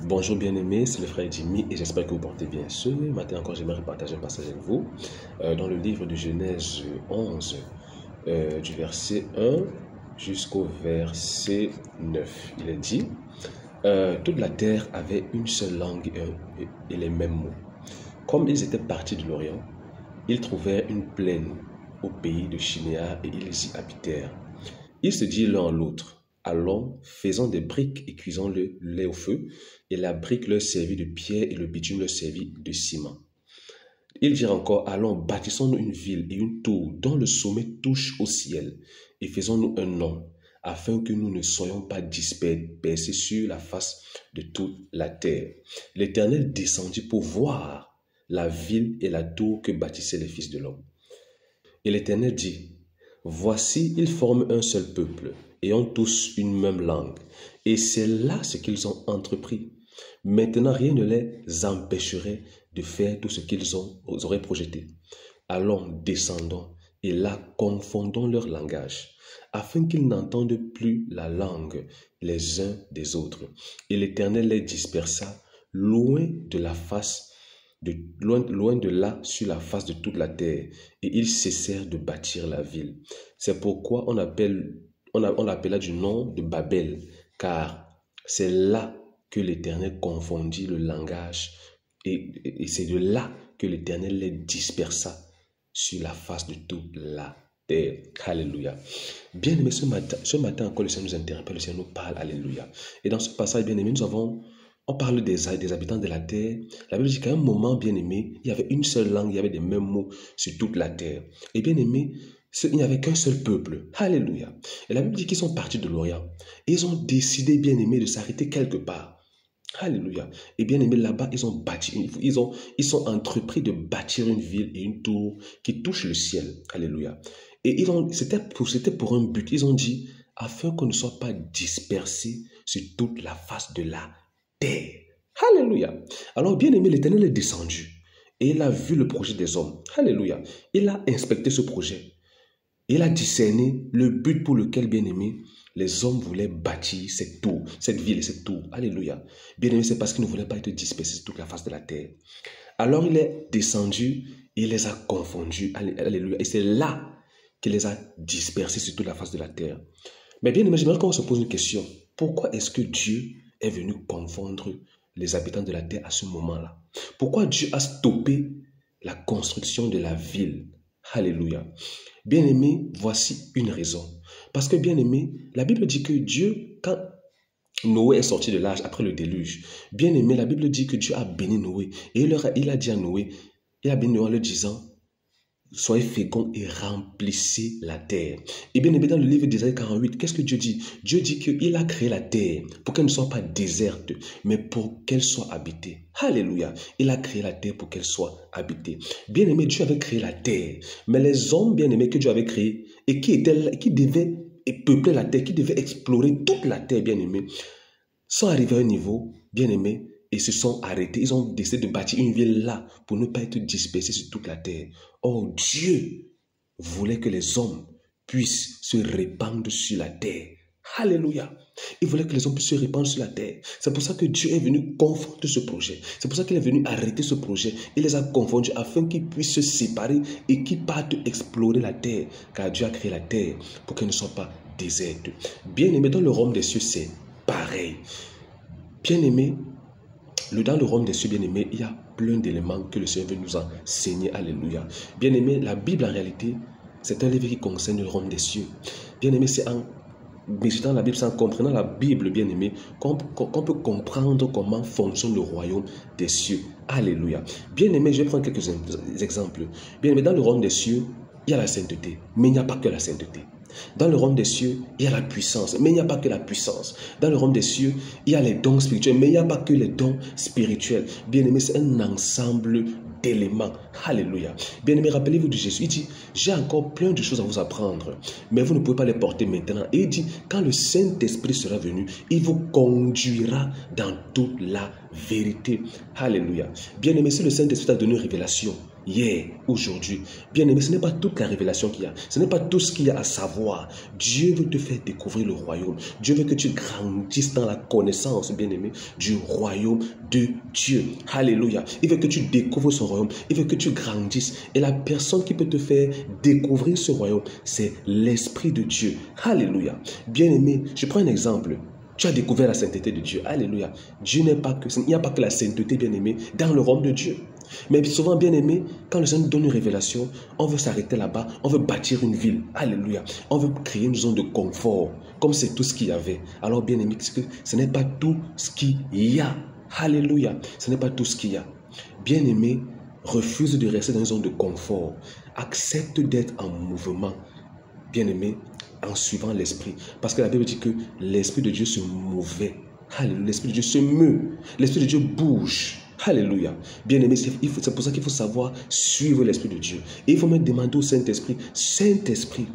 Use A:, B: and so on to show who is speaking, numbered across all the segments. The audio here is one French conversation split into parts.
A: Bonjour bien-aimés, c'est le frère Jimmy et j'espère que vous portez bien. Ce matin encore, j'aimerais partager un passage avec vous dans le livre de Genèse 11, du verset 1 jusqu'au verset 9. Il est dit, toute la terre avait une seule langue et les mêmes mots. Comme ils étaient partis de l'Orient, ils trouvèrent une plaine au pays de Shinéar et ils y habitèrent. Ils se dirent l'un à l'autre, allons, faisons des briques et cuisons le lait au feu. Et la brique leur servit de pierre et le bitume leur servit de ciment. Ils dirent encore, allons, bâtissons-nous une ville et une tour dont le sommet touche au ciel, et faisons-nous un nom, afin que nous ne soyons pas dispersés sur la face de toute la terre. L'Éternel descendit pour voir la ville et la tour que bâtissaient les fils de l'homme. Et l'Éternel dit, voici, ils forment un seul peuple, et ont tous une même langue. Et c'est là ce qu'ils ont entrepris. Maintenant, rien ne les empêcherait de faire tout ce qu'ils auraient projeté. Allons, descendons, et là, confondons leur langage, afin qu'ils n'entendent plus la langue les uns des autres. Et l'Éternel les dispersa loin de la face loin de là sur la face de toute la terre, et ils cessèrent de bâtir la ville. C'est pourquoi on l'appela du nom de Babel, car c'est là que l'Éternel confondit le langage, et c'est de là que l'Éternel les dispersa sur la face de toute la terre. Alléluia. Bien aimé, ce matin encore, le Seigneur nous interpelle, le Seigneur nous parle. Alléluia. Et dans ce passage, bien aimé, on parle des habitants de la terre. La Bible dit qu'à un moment, bien aimé, il y avait une seule langue, il y avait des mêmes mots sur toute la terre. Et bien aimé, il n'y avait qu'un seul peuple. Alléluia. Et la Bible dit qu'ils sont partis de l'Orient. Et ils ont décidé, bien aimé, de s'arrêter quelque part. Alléluia. Et bien aimé, là-bas, ils ont bâti, ils sont entrepris de bâtir une ville et une tour qui touche le ciel. Alléluia. Et c'était pour un but. Ils ont dit, afin qu'on ne soit pas dispersés sur toute la face de la terre. Alléluia. Alors, bien aimé, l'Éternel est descendu et il a vu le projet des hommes. Alléluia. Il a inspecté ce projet. Il a discerné le but pour lequel, bien aimé, les hommes voulaient bâtir cette tour, cette ville et cette tour. Alléluia. Bien aimé, c'est parce qu'ils ne voulaient pas être dispersés sur toute la face de la terre. Alors, il est descendu et il les a confondus. Alléluia. Et c'est là qu'il les a dispersés sur toute la face de la terre. Mais bien aimé, j'aimerais qu'on se pose une question. Pourquoi est-ce que Dieu est venu confondre les habitants de la terre à ce moment-là? Pourquoi Dieu a stoppé la construction de la ville? Alléluia. Bien-aimé, voici une raison. Parce que, bien-aimé, la Bible dit que Dieu, quand Noé est sorti de l'arche après le déluge, bien-aimé, la Bible dit que Dieu a béni Noé. Et il a dit à Noé, il a béni Noé en lui disant, soyez féconds et remplissez la terre. Et bien aimé, dans le livre d'Ésaïe 48, qu'est-ce que Dieu dit? Dieu dit qu'il a créé la terre pour qu'elle ne soit pas déserte, mais pour qu'elle soit habitée. Alléluia. Il a créé la terre pour qu'elle soit habitée. Bien aimé, Dieu avait créé la terre, mais les hommes bien aimés que Dieu avait créés et qui devaient peupler la terre, qui devaient explorer toute la terre, bien aimé, sont arrivés à un niveau, bien aimé, et se sont arrêtés. Ils ont décidé de bâtir une ville là pour ne pas être dispersés sur toute la terre. Or, Dieu voulait que les hommes puissent se répandre sur la terre. Alléluia. Il voulait que les hommes puissent se répandre sur la terre. C'est pour ça que Dieu est venu confondre ce projet. C'est pour ça qu'il est venu arrêter ce projet. Il les a confondus afin qu'ils puissent se séparer et qu'ils partent explorer la terre. Car Dieu a créé la terre pour qu'elle ne soit pas déserte. Bien aimé, dans le royaume des cieux, c'est pareil. Bien aimé, dans le royaume des cieux, bien aimé, il y a plein d'éléments que le Seigneur veut nous enseigner. Alléluia. Bien aimé, la Bible en réalité, c'est un livre qui concerne le royaume des cieux. Bien aimé, c'est en méditant la Bible, c'est en comprenant la Bible, bien aimé, qu'on peut comprendre comment fonctionne le royaume des cieux. Alléluia. Bien aimé, je vais prendre quelques exemples. Bien aimé, dans le royaume des cieux, il y a la sainteté, mais il n'y a pas que la sainteté. Dans le royaume des cieux, il y a la puissance, mais il n'y a pas que la puissance. Dans le royaume des cieux, il y a les dons spirituels, mais il n'y a pas que les dons spirituels. Bien aimé, c'est un ensemble d'éléments. Alléluia. Bien aimé, rappelez-vous de Jésus. Il dit, j'ai encore plein de choses à vous apprendre, mais vous ne pouvez pas les porter maintenant. Et il dit, quand le Saint-Esprit sera venu, il vous conduira dans toute la vérité. Alléluia. Bien aimé, si le Saint-Esprit a donné une révélation, hier, aujourd'hui. Bien-aimé, ce n'est pas toute la révélation qu'il y a. Ce n'est pas tout ce qu'il y a à savoir. Dieu veut te faire découvrir le royaume. Dieu veut que tu grandisses dans la connaissance, bien-aimé, du royaume de Dieu. Alléluia. Il veut que tu découvres son royaume. Il veut que tu grandisses. Et la personne qui peut te faire découvrir ce royaume, c'est l'Esprit de Dieu. Alléluia. Bien-aimé, je prends un exemple. Tu as découvert la sainteté de Dieu. Alléluia. Dieu n'est pas que, il n'y a pas que la sainteté, bien-aimé, dans le royaume de Dieu. Mais souvent, bien-aimé, quand le Seigneur nous donne une révélation, on veut s'arrêter là-bas, on veut bâtir une ville. Alléluia. On veut créer une zone de confort, comme c'est tout ce qu'il y avait. Alors, bien-aimé, ce n'est pas tout ce qu'il y a. Alléluia. Ce n'est pas tout ce qu'il y a. Bien-aimé, refuse de rester dans une zone de confort. Accepte d'être en mouvement. Bien-aimé, en suivant l'Esprit. Parce que la Bible dit que l'Esprit de Dieu se mouvait. Alléluia. L'Esprit de Dieu se meut. L'Esprit de Dieu bouge. Alléluia. Bien-aimé, c'est pour ça qu'il faut savoir suivre l'Esprit de Dieu. Et il faut même demander au Saint-Esprit, Saint-Esprit,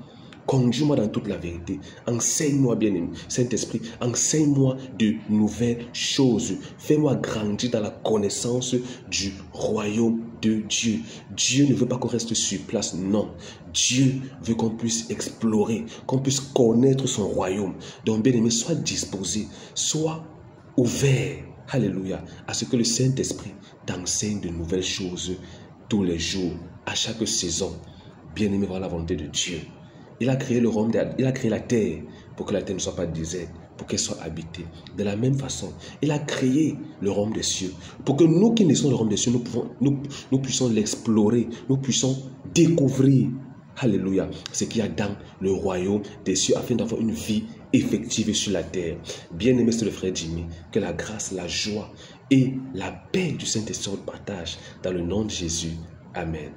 A: conduis-moi dans toute la vérité. Enseigne-moi, bien-aimé. Saint-Esprit, enseigne-moi de nouvelles choses. Fais-moi grandir dans la connaissance du royaume de Dieu. Dieu ne veut pas qu'on reste sur place, non. Dieu veut qu'on puisse explorer, qu'on puisse connaître son royaume. Donc, bien-aimé, sois disposé, sois ouvert, alléluia, à ce que le Saint-Esprit t'enseigne de nouvelles choses tous les jours, à chaque saison. Bien-aimé, voilà la volonté de Dieu. Il a créé le royaume, il a créé la terre pour que la terre ne soit pas déserte, pour qu'elle soit habitée. De la même façon, il a créé le royaume des cieux pour que nous qui naissons le royaume des cieux, nous puissions l'explorer, nous puissions découvrir, alléluia, ce qu'il y a dans le royaume des cieux afin d'avoir une vie effective sur la terre. Bien-aimé, c'est le frère Jimmy, que la grâce, la joie et la paix du Saint-Esprit partagent dans le nom de Jésus. Amen.